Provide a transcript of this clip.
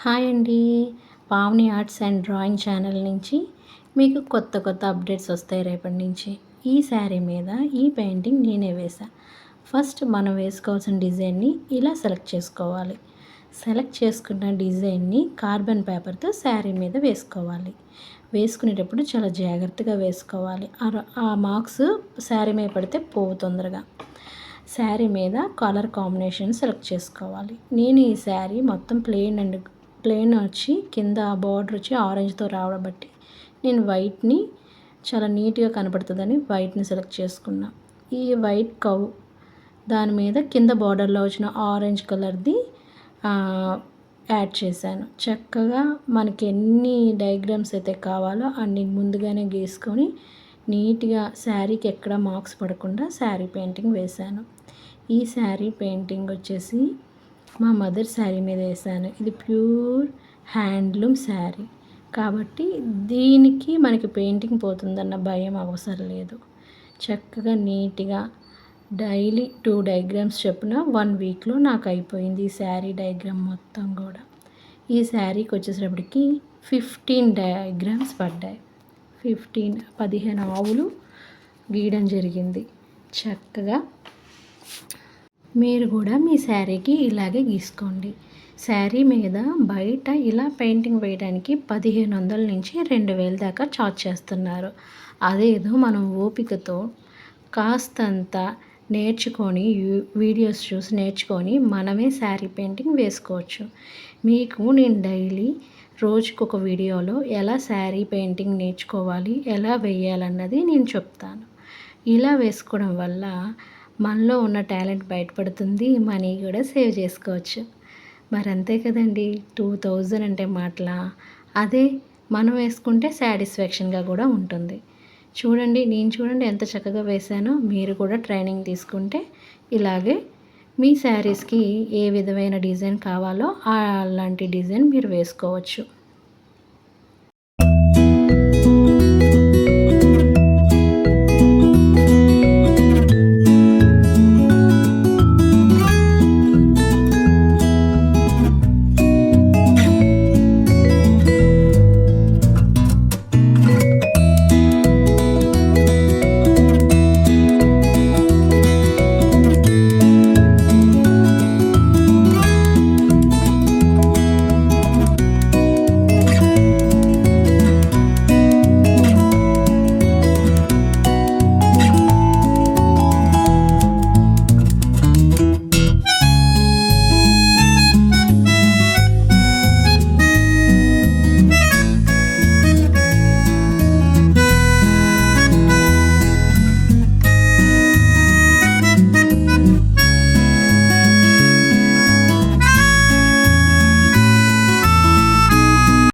Hi అండి. Pavani arts and drawing channel నుంచి మీకు కొత్త అప్డేట్స్ వస్తాయి రేపటి నుంచి. ఈ శారీ మీద ఈ పెయింటింగ్ నేనే వేసా. ఫస్ట్ మనం వేసుకోవాల్సిన డిజైన్ని ఇలా సెలెక్ట్ చేసుకోవాలి. సెలెక్ట్ చేసుకున్న డిజైన్ని కార్బన్ పేపర్తో శారీ మీద వేసుకోవాలి. వేసుకునేటప్పుడు చాలా జాగ్రత్తగా వేసుకోవాలి. ఆ మార్క్స్ శారీ మీద పడితే పోవు తొందరగా. శారీ మీద కలర్ కాంబినేషన్ సెలెక్ట్ చేసుకోవాలి. నేను ఈ శారీ మొత్తం ప్లెయిన్ వచ్చి కింద బార్డర్ వచ్చి ఆరెంజ్తో రావడం బట్టి నేను వైట్ని చాలా నీట్గా కనపడుతుందని వైట్ని సెలెక్ట్ చేసుకున్నా. ఈ వైట్ దాని మీద కింద బార్డర్లో వచ్చిన ఆరెంజ్ కలర్ది యాడ్ చేశాను. చక్కగా మనకి ఎన్ని డయాగ్రామ్స్ అయితే కావాలో అన్ని ముందుగానే గీసుకొని నీట్గా శారీకి ఎక్కడ మార్క్స్ పడకుండా శారీ పెయింటింగ్ వేశాను. ఈ శారీ పెయింటింగ్ వచ్చేసి మా మదర్ శారీ మీద వేసాను. ఇది ప్యూర్ హ్యాండ్లూమ్ శారీ కాబట్టి దీనికి మనకి పెయింటింగ్ పోతుందన్న భయం అవసరం లేదు. చక్కగా నీట్గా డైలీ 2 డయాగ్రామ్స్ చొప్పున 1 వీక్లో నాకు అయిపోయింది ఈ శారీ డయాగ్రామ్ మొత్తం కూడా. ఈ శారీకి వచ్చేసేటప్పటికి 15 డయాగ్రామ్స్ పడ్డాయి. 15 ఆవులు గీయడం జరిగింది. చక్కగా మీరు కూడా మీ శారీకి ఇలాగే గీసుకోండి. శారీ మీద బయట ఇలా పెయింటింగ్ వేయడానికి 1500 నుంచి 2000 దాకా చార్జ్ చేస్తున్నారు. అదేదో మనం ఓపికతో కాస్తంత నేర్చుకొని వీడియోస్ చూసి నేర్చుకొని మనమే శారీ పెయింటింగ్ వేసుకోవచ్చు. మీకు నేను డైలీ రోజుకొక వీడియోలో ఎలా శారీ పెయింటింగ్ నేర్చుకోవాలి, ఎలా వేయాలన్నది నేను చెప్తాను. ఇలా వేసుకోవడం వల్ల మనలో ఉన్న టాలెంట్ బయటపడుతుంది, మనీ కూడా సేవ్ చేసుకోవచ్చు. మరి అంతే కదండి. 2000 అంటే మాటలా? అదే మనం వేసుకుంటే సాటిస్ఫాక్షన్గా కూడా ఉంటుంది. చూడండి ఎంత చక్కగా వేశానో. మీరు కూడా ట్రైనింగ్ తీసుకుంటే ఇలాగే మీ శారీస్కి ఏ విధమైన డిజైన్ కావాలో అలాంటి డిజైన్ మీరు వేసుకోవచ్చు.